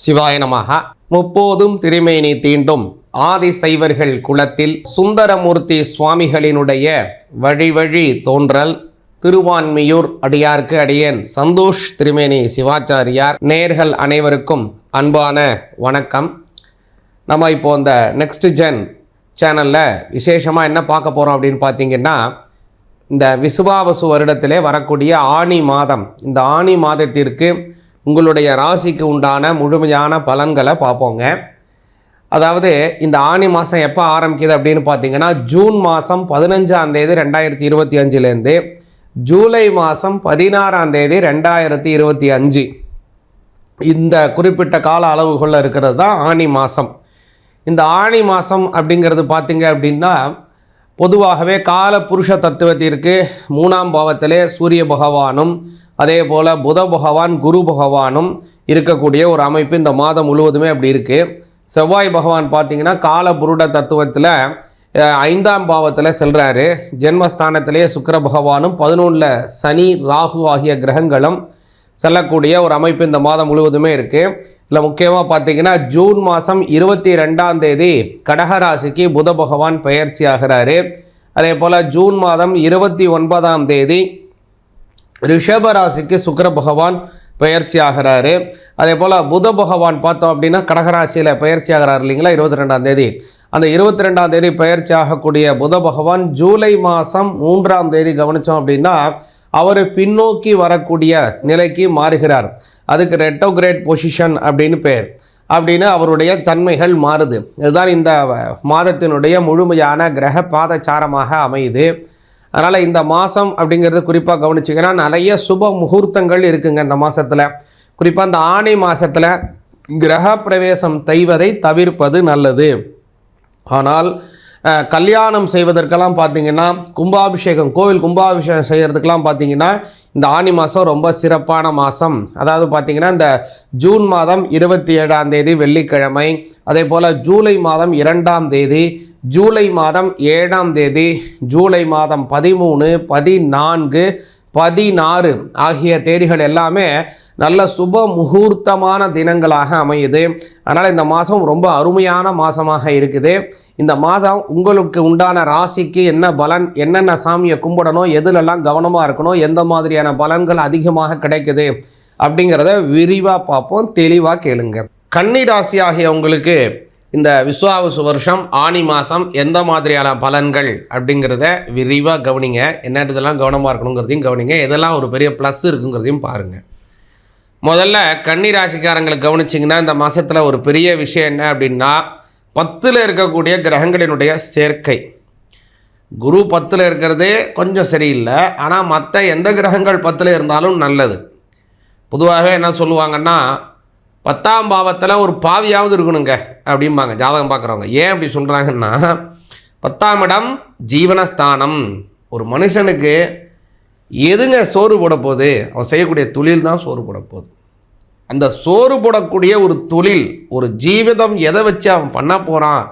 சிவாய நமஹ. முப்போதும் திருமேனி தீண்டும் ஆதிசைவர்கள் குலத்தில் சுந்தரமூர்த்தி சுவாமிகளினுடைய வழி தோன்றல் திருவான்மியூர் அடியார்க்கு அடியேன் சந்தோஷ் திருமேனி சிவாச்சாரியார். நேர்கள் அனைவருக்கும் அன்பான வணக்கம். நம்ம இப்போ இந்த நெக்ஸ்ட் ஜென் சேனலில் விசேஷமாக என்ன பார்க்க போகிறோம் அப்படின்னு பார்த்தீங்கன்னா, இந்த விசுவாவசு வருடத்திலே வரக்கூடிய ஆனி மாதம், இந்த ஆனி மாதத்திற்கு உங்களுடைய ராசிக்கு உண்டான முழுமையான பலன்களை பார்ப்போங்க. அதாவது இந்த ஆனி மாதம் எப்போ ஆரம்பிக்குது அப்படின்னு பார்த்தீங்கன்னா, ஜூன் மாதம் 15ஆம் தேதி 2025 ஜூலை மாதம் 16ஆம் தேதி 2025 இந்த குறிப்பிட்ட கால அளவுகளில் இருக்கிறது தான் ஆனி மாதம். இந்த ஆனி மாதம் அப்படிங்கிறது பார்த்தீங்க அப்படின்னா, பொதுவாகவே கால புருஷ தத்துவத்திற்கு 3ஆம் பாவத்திலே சூரிய பகவானும் அதே போல் புத பகவான் குரு பகவானும் இருக்கக்கூடிய ஒரு அமைப்பு இந்த மாதம் முழுவதுமே அப்படி இருக்குது. செவ்வாய் பகவான் பார்த்திங்கன்னா கால புருட தத்துவத்தில் 5ஆம் பாவத்தில் செல்கிறாரு. ஜென்மஸ்தானத்திலே சுக்கிர பகவானும் 11ல் சனி ராகு ஆகிய கிரகங்களும் செல்லக்கூடிய ஒரு அமைப்பு இந்த மாதம் முழுவதுமே இருக்குது. இல்லை முக்கியமாக பார்த்திங்கன்னா ஜூன் மாதம் 22ஆம் தேதி கடகராசிக்கு புத பகவான் பெயர்ச்சி ஆகிறாரு. அதே போல் ஜூன் மாதம் 29ஆம் தேதி ரிஷபராசிக்கு சுக்கிர பகவான் பெயர்ச்சி ஆகிறாரு. அதே போல் புத பகவான் பார்த்தோம் அப்படின்னா கடகராசியில் பெயர்ச்சி ஆகிறார் இல்லைங்களா 22ஆம் தேதி. அந்த 22ஆம் தேதி பெயர்ச்சி ஆகக்கூடிய புத பகவான் ஜூலை மாதம் 3ஆம் தேதி கவனித்தோம் அப்படின்னா அவர் பின்னோக்கி வரக்கூடிய நிலைக்கு மாறுகிறார். அதுக்கு ரெட்ரோகிரேட் பொசிஷன் அப்படின்னு பேர். அப்படின்னு அவருடைய தன்மைகள் மாறுது. இதுதான் இந்த மாதத்தினுடைய முழுமையான கிரக பாதச்சாரமாக அமையுது. அதனால் இந்த மாதம் அப்படிங்கிறது குறிப்பாக கவனிச்சிங்கன்னா நிறைய சுப முகூர்த்தங்கள் இருக்குங்க இந்த மாதத்தில். குறிப்பாக இந்த ஆணி மாதத்தில் கிரக பிரவேசம் செய்வதை தவிர்ப்பது நல்லது. ஆனால் கல்யாணம் செய்வதற்கெல்லாம் பார்த்திங்கன்னா கும்பாபிஷேகம், கோவில் கும்பாபிஷேகம் செய்கிறதுக்கெல்லாம் பார்த்திங்கன்னா இந்த ஆனி மாதம் ரொம்ப சிறப்பான மாதம். அதாவது பார்த்திங்கன்னா இந்த ஜூன் மாதம் 27ஆம் தேதி வெள்ளிக்கிழமை, அதே போல் ஜூலை மாதம் 2ஆம் தேதி, ஜூலை மாதம் 7ஆம் தேதி, ஜூலை மாதம் 13, 14, 16 ஆகிய தேதிகள் எல்லாமே நல்ல சுப முகூர்த்தமான தினங்களாக அமையுது. அதனால் இந்த மாதம் ரொம்ப அருமையான மாதமாக இருக்குது. இந்த மாதம் உங்களுக்கு உண்டான ராசிக்கு என்ன பலன், என்னென்ன சாமியை கும்பிடணும், எதுலெல்லாம் கவனமாக இருக்கணும், எந்த மாதிரியான பலன்கள் அதிகமாக கிடைக்குது அப்படிங்கிறத விரிவாக பார்ப்போம். தெளிவாக கேளுங்க. கன்னி ராசி ஆகிய உங்களுக்கு இந்த விசுவாவசு வருஷம் ஆனி மாதம் எந்த மாதிரியான பலன்கள் அப்படிங்கிறத விரிவாக கவனிங்க. என்னென்னதெல்லாம் கவனமாக இருக்கணுங்கிறதையும் கவனிங்க. எதெல்லாம் ஒரு பெரிய ப்ளஸ் இருக்குங்கிறதையும் பாருங்கள். முதல்ல கன்னி ராசிக்காரங்களுக்கு கவனிச்சிங்கன்னா இந்த மாதத்தில் ஒரு பெரிய விஷயம் என்ன அப்படின்னா, 10ல் இருக்கக்கூடிய கிரகங்களினுடைய சேர்க்கை. குரு 10ல் இருக்கிறது கொஞ்சம் சரியில்லை. ஆனால் மற்ற எந்த கிரகங்கள் 10ல் இருந்தாலும் நல்லது. பொதுவாகவே என்ன சொல்லுவாங்கன்னா, 10ஆம் பாவத்தில் ஒரு பாவியாவது இருக்கணுங்க அப்படிம்பாங்க ஜாதகம் பார்க்குறவங்க. ஏன் அப்படி சொல்கிறாங்கன்னா, 10ஆம் இடம் ஜீவனஸ்தானம். ஒரு மனுஷனுக்கு எதுங்க சோறு போட போகுது? அவன் செய்யக்கூடிய தொழில் தான் சோறு போட போகுது. அந்த சோறு போடக்கூடிய ஒரு தொழில், ஒரு ஜீவிதம் எதை வச்சு அவன் பண்ண போகிறான்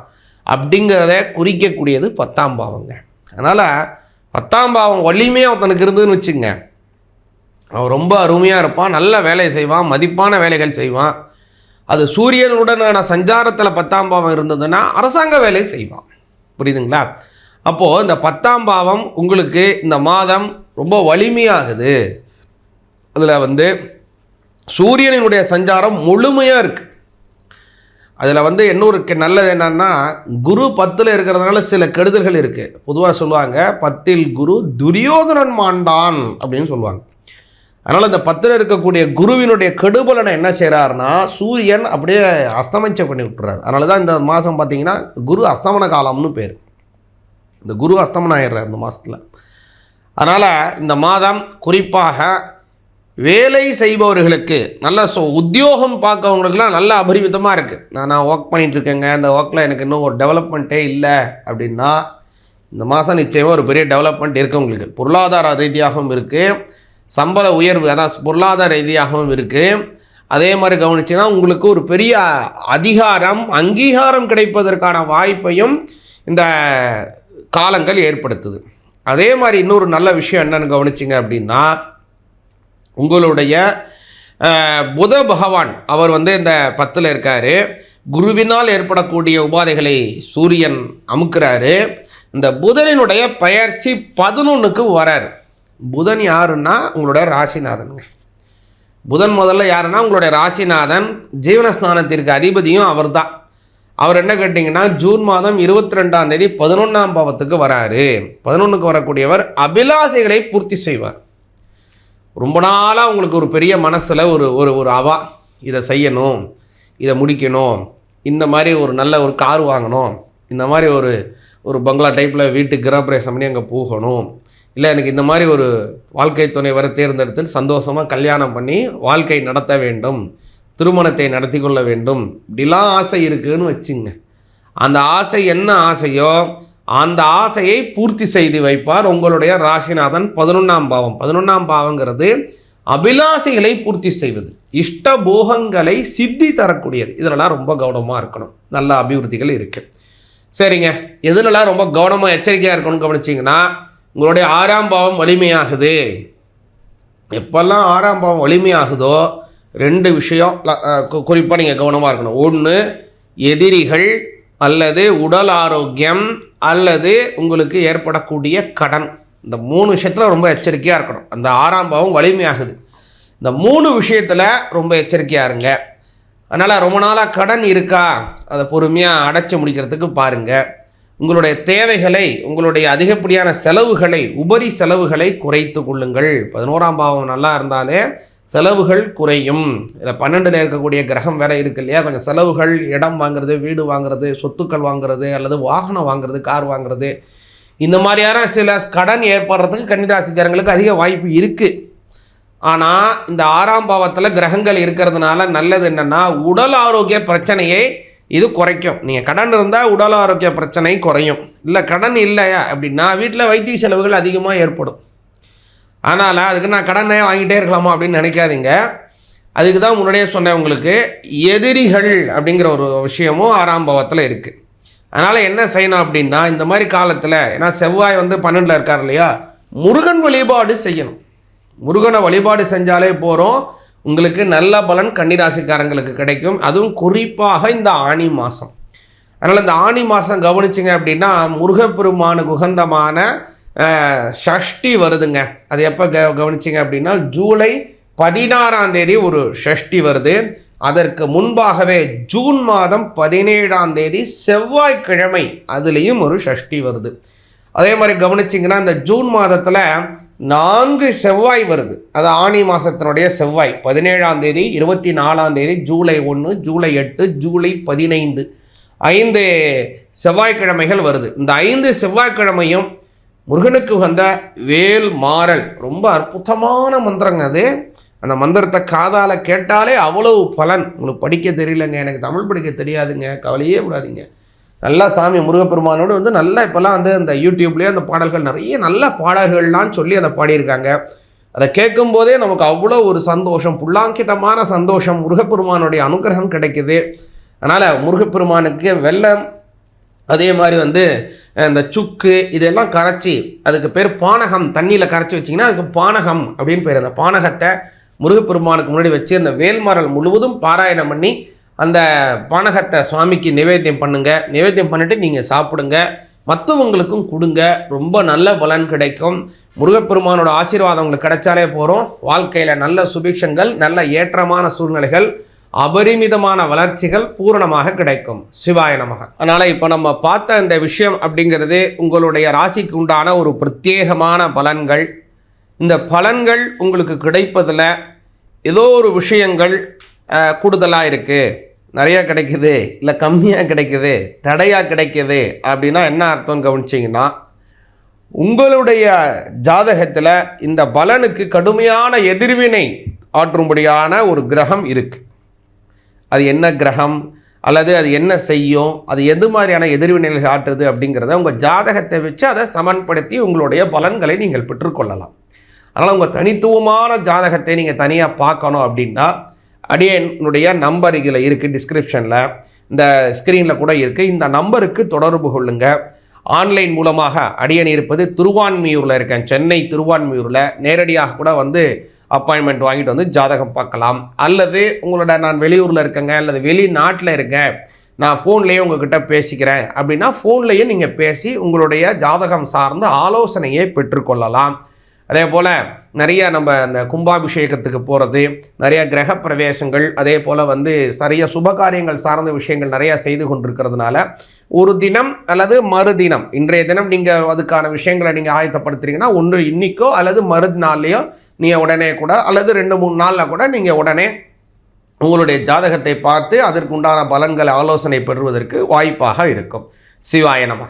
அப்படிங்கிறத குறிக்கக்கூடியது 10ஆம் பாவங்க. அதனால் 10ஆம் பாவம் வலிமையாக அவனுக்கு இருந்ததுன்னு வச்சுங்க, அவன் ரொம்ப அருமையாக இருப்பான், நல்ல வேலை செய்வான், மதிப்பான வேலைகள் செய்வான். அது சூரியனுடனான சஞ்சாரத்தில் 10ஆம் பாவம் இருந்ததுன்னா அரசாங்க வேலை செய்வான். புரியுதுங்களா? அப்போது இந்த 10ஆம் பாவம் உங்களுக்கு இந்த மாதம் ரொம்ப வலிமையாகுது. அதில் சூரியனினுடைய சஞ்சாரம் முழுமையாக இருக்குது. அதில் இன்னொரு நல்லது என்னன்னா, குரு 10ல் இருக்கிறதுனால சில கெடுதல்கள் இருக்குது. பொதுவாக சொல்லுவாங்க 10ல் குரு துரியோதனன் மாண்டான் அப்படின்னு சொல்லுவாங்க. அதனால் இந்த 10ல் இருக்கக்கூடிய குருவினுடைய கெடுபலனை என்ன செய்கிறாருன்னா சூரியன் அப்படியே அஸ்தமிச்ச பண்ணி விட்டுறாரு. அதனால தான் இந்த மாதம் பார்த்திங்கன்னா குரு அஸ்தமன காலம்னு பேர். இந்த குரு அஸ்தமனம் ஆயிடுறார் இந்த மாதத்தில். அதனால் இந்த மாதம் குறிப்பாக வேலை செய்பவர்களுக்கு நல்ல உத்தியோகம் பார்க்கவங்களுக்குலாம் நல்ல அபரிமிதமாக இருக்குது. நான் ஒர்க் பண்ணிகிட்ருக்கேங்க, இந்த ஒர்க்கில் எனக்கு இன்னும் ஒரு டெவலப்மெண்ட்டே இல்லை அப்படின்னா இந்த மாதம் நிச்சயமாக ஒரு பெரிய டெவலப்மெண்ட் இருக்குது. உங்களுக்கு பொருளாதார ரீதியாகவும் இருக்குது, சம்பள உயர்வு அதான் பொருளாதார ரீதியாகவும் இருக்குது. அதே மாதிரி கவனிச்சிங்கன்னா உங்களுக்கு ஒரு பெரிய அதிகாரம் அங்கீகாரம் கிடைப்பதற்கான வாய்ப்பையும் இந்த காலங்கள் ஏற்படுத்துது. அதே மாதிரி இன்னொரு நல்ல விஷயம் என்னன்னு கவனிச்சிங்க அப்படின்னா, உங்களுடைய புத பகவான் அவர் வந்து இந்த 10ல் இருக்கார். குருவினால் ஏற்படக்கூடிய உபாதைகளை சூரியன் அமுக்கிறாரு. இந்த புதனினுடைய பெயர்ச்சி 11க்கு வரார். புதன் யாருன்னா உங்களுடைய ராசிநாதனுங்க. புதன் முதல்ல யாருன்னா உங்களுடைய ராசிநாதன், ஜீவனஸ்தானத்திற்கு அதிபதியும் அவர் தான். அவர் என்ன கேட்டிங்கன்னா ஜூன் மாதம் 22ஆம் தேதி 11ஆம் பாவத்துக்கு வராரு. 11க்கு வரக்கூடியவர் அபிலாசைகளை பூர்த்தி செய்வார். ரொம்ப நாளாக உங்களுக்கு ஒரு பெரிய மனசில் ஒரு ஒரு ஒரு அவா, இதை செய்யணும், இதை முடிக்கணும், இந்த மாதிரி ஒரு நல்ல ஒரு கார் வாங்கணும், இந்த மாதிரி ஒரு ஒரு பங்களா டைப்பில் வீட்டுக்கு கிரகப்பிரவேசம் பண்ணி அங்கே போகணும், இல்லை எனக்கு இந்த மாதிரி ஒரு வாழ்க்கை துணைவரை தேர்ந்தெடுத்து சந்தோஷமாக கல்யாணம் பண்ணி வாழ்க்கை நடத்த வேண்டும், திருமணத்தை நடத்தி கொள்ள வேண்டும், இப்படிலாம் ஆசை இருக்குதுன்னு வச்சுங்க. அந்த ஆசை என்ன ஆசையோ அந்த ஆசையை பூர்த்தி செய்து வைப்பார் உங்களுடைய ராசிநாதன். 11ஆம் பாவம். 11ஆம் பாவங்கிறது அபிலாசைகளை பூர்த்தி செய்வது, இஷ்ட போகங்களை சித்தி தரக்கூடியது. இதிலெல்லாம் ரொம்ப கவனமாக இருக்கணும். நல்ல அபிவிருத்திகள் இருக்குது. சரிங்க, எதுலலாம் ரொம்ப கவனமாக எச்சரிக்கையாக இருக்கணும்னு கவனிச்சிங்கன்னா, உங்களுடைய 6ஆம் பாவம் வலிமையாகுது. எப்பெல்லாம் 6ஆம் பாவம் வலிமையாகுதோ 2 விஷயம் குறிப்பாக நீங்கள் கவனமாக இருக்கணும். ஒன்று, எதிரிகள் அல்லது உடல் ஆரோக்கியம் அல்லது உங்களுக்கு ஏற்படக்கூடிய கடன். இந்த 3 விஷயத்தில் ரொம்ப எச்சரிக்கையாக இருக்கணும். அந்த 6ஆம் பாவம் வலிமையாகுது. இந்த 3 விஷயத்தில் ரொம்ப எச்சரிக்கையாக இருங்க. அதனால் ரொம்ப நாளாக கடன் இருக்கா, அதை பொறுமையாக அடைச்சி முடிக்கிறதுக்கு பாருங்கள். உங்களுடைய தேவைகளை, உங்களுடைய அதிகப்படியான செலவுகளை, உபரி செலவுகளை குறைத்து கொள்ளுங்கள். 11ஆம் பாவம் நல்லா இருந்தாலே செலவுகள் குறையும். இதில் 12ல் இருக்கக்கூடிய கிரகம் வேற இருக்கு இல்லையா, கொஞ்சம் செலவுகள், இடம் வாங்குறது, வீடு வாங்குறது, சொத்துக்கள் வாங்குறது, அல்லது வாகனம் வாங்குறது, கார் வாங்குறது, இந்த மாதிரியான சில கடன் ஏற்படுறதுக்கு கன்னிராசிக்காரங்களுக்கு அதிக வாய்ப்பு இருக்குது. ஆனால் இந்த 6ஆம் பாவத்தில் கிரகங்கள் இருக்கிறதுனால நல்லது என்னென்னா, உடல் ஆரோக்கிய பிரச்சனையை இது குறைக்கும். நீங்கள் கடன் இருந்தால் உடல் ஆரோக்கிய பிரச்சனை குறையும். இல்லை கடன் இல்லையா அப்படின்னா வீட்டில் வைத்திய செலவுகள் அதிகமாக ஏற்படும். அதனால் அதுக்கு நான் கடனை வாங்கிட்டே இருக்கலாமா அப்படின்னு நினைக்காதீங்க. அதுக்கு தான் முன்னாடியே சொன்னேன் உங்களுக்கு, எதிரிகள் அப்படிங்கிற ஒரு விஷயமும் 6ஆம் பாவத்தில் இருக்குது. அதனால் என்ன செய்யணும் அப்படின்னா, இந்த மாதிரி காலத்தில், ஏன்னா செவ்வாய் வந்து 12ல் இருக்கார் இல்லையா, முருகன் வழிபாடு செய்யணும். முருகனை வழிபாடு செஞ்சாலே போகிறோம், உங்களுக்கு நல்ல பலன் கன்னிராசிக்காரங்களுக்கு கிடைக்கும். அதுவும் குறிப்பாக இந்த ஆனி மாதம். அதனால் இந்த ஆனி மாதம் கவனிச்சிங்க அப்படின்னா முருகப்பெருமானுக்கு உகந்தமான ஷஷ்டி வருதுங்க. அது எப்போ கவனிச்சிங்க அப்படின்னா ஜூலை 16ஆம் தேதி ஒரு ஷஷ்டி வருது. அதற்கு முன்பாகவே ஜூன் மாதம் 17ஆம் தேதி செவ்வாய்க்கிழமை அதுலேயும் ஒரு ஷஷ்டி வருது. அதே மாதிரி கவனிச்சிங்கன்னா இந்த ஜூன் மாதத்தில் 4 செவ்வாய் வருது. அது ஆனி மாதத்தினுடைய செவ்வாய் 17ஆம் தேதி, 24ஆம் தேதி, ஜூலை 1, ஜூலை 8, ஜூலை 15, 5 செவ்வாய்க்கிழமைகள் வருது. இந்த 5 செவ்வாய்க்கிழமையும் முருகனுக்கு வந்த வேல் மாறல் ரொம்ப அற்புதமான மந்திரங்க. அது அந்த மந்திரத்தை காதால் கேட்டாலே அவ்வளவு பலன். உங்களுக்கு படிக்க தெரியலங்க, எனக்கு தமிழ் படிக்க தெரியாதுங்க, கவலையே விடாதீங்க. நல்லா சாமி முருகப்பெருமானோடு வந்து நல்லா இப்போல்லாம் வந்து அந்த யூடியூப்லேயே அந்த பாடல்கள் நிறைய நல்ல பாடல்கள்லாம் சொல்லி அதை பாடியிருக்காங்க. அதை கேட்கும்போதே நமக்கு அவ்வளோ ஒரு சந்தோஷம், புல்லாங்கிதமான சந்தோஷம், முருகப்பெருமானுடைய அனுகிரகம் கிடைக்குது. அதனால் முருகப்பெருமானுக்கு வெல்லம், அதே மாதிரி வந்து இந்த சுக்கு இதெல்லாம் கரைச்சி, அதுக்கு பேர் பானகம், தண்ணியில் கரைச்சி வச்சிங்கன்னா அதுக்கு பானகம் அப்படின்னு பேர். அந்த பானகத்தை முருகப்பெருமானுக்கு முன்னாடி வச்சு அந்த வேல்மாறல் முழுவதும் பாராயணம் பண்ணி அந்த பானகத்தை சுவாமிக்கு நிவேத்தியம் பண்ணுங்க. நிவேத்தியம் பண்ணிட்டு நீங்கள் சாப்பிடுங்க, மற்றவங்களுக்கும் கொடுங்க. ரொம்ப நல்ல பலன் கிடைக்கும். முருகப்பெருமானோட ஆசீர்வாதம் உங்களுக்கு கிடைச்சாலே போகிறோம். வாழ்க்கையில் நல்ல சுபிக்ஷங்கள், நல்ல ஏற்றமான சூழ்நிலைகள், அபரிமிதமான வளர்ச்சிகள் பூரணமாக கிடைக்கும். சிவாய நமக. அதனால் இப்போ நம்ம பார்த்த இந்த விஷயம் அப்படிங்கிறது உங்களுடைய ராசிக்கு உண்டான ஒரு பிரத்யேகமான பலன்கள். இந்த பலன்கள் உங்களுக்கு கிடைப்பதில் ஏதோ ஒரு விஷயங்கள் கூடுதலாக இருக்குது, நிறையா கிடைக்குது, இல்லை கம்மியாக கிடைக்குது, தடையாக கிடைக்குது அப்படின்னா என்ன அர்த்தம்னு கவனிச்சிங்கன்னா, உங்களுடைய ஜாதகத்தில் இந்த பலனுக்கு கடுமையான எதிர்வினை ஆற்றும்படியான ஒரு கிரகம் இருக்குது. அது என்ன கிரகம் அல்லது அது என்ன செய்யும், அது எது மாதிரியான எதிர்வினைகள் ஆற்றுது அப்படிங்கிறத உங்கள் ஜாதகத்தை வச்சு அதை சமன்படுத்தி உங்களுடைய பலன்களை நீங்கள் பெற்றுக்கொள்ளலாம். அதனால் உங்கள் தனித்துவமான ஜாதகத்தை நீங்கள் தனியாக பார்க்கணும் அப்படின்னா அடியனுடைய நம்பர் இதில் இருக்குது, டிஸ்கிரிப்ஷனில் இந்த ஸ்க்ரீனில் கூட இருக்குது. இந்த நம்பருக்கு தொடர்பு கொள்ளுங்கள். ஆன்லைன் மூலமாக அடியன் இருப்பது திருவான்மியூரில் இருக்கேன், சென்னை திருவான்மியூரில். நேரடியாக கூட வந்து அப்பாயின்மெண்ட் வாங்கிட்டு வந்து ஜாதகம் பார்க்கலாம். அல்லது உங்களோட நான் வெளியூரில் இருக்கேங்க அல்லது வெளிநாட்டில் இருக்கேன், நான் ஃபோன்லேயே உங்ககிட்ட பேசிக்கிறேன் அப்படின்னா ஃபோன்லேயே நீங்கள் பேசி உங்களுடைய ஜாதகம் சார்ந்த ஆலோசனையை பெற்றுக்கொள்ளலாம். அதே போல் நிறைய நம்ம அந்த கும்பாபிஷேகத்துக்கு போகிறது, நிறைய கிரக பிரவேசங்கள், அதே போல் நிறைய சுபகாரியங்கள் சார்ந்த விஷயங்கள் நிறையா செய்து கொண்டிருக்கிறதுனால ஒரு தினம் அல்லது மறுதினம், இன்றைய தினம் நீங்கள் அதுக்கான விஷயங்களை நீங்கள் ஆயத்தப்படுத்துறீங்கன்னா ஒன்று இன்னைக்கோ அல்லது மறுநாள்லையோ நீங்கள் உடனே கூட அல்லது 2-3 நாளில் கூட நீங்கள் உடனே உங்களுடைய ஜாதகத்தை பார்த்து அதற்கு உண்டான பலன்களை ஆலோசனை பெறுவதற்கு வாய்ப்பாக இருக்கும். சிவாய நமः.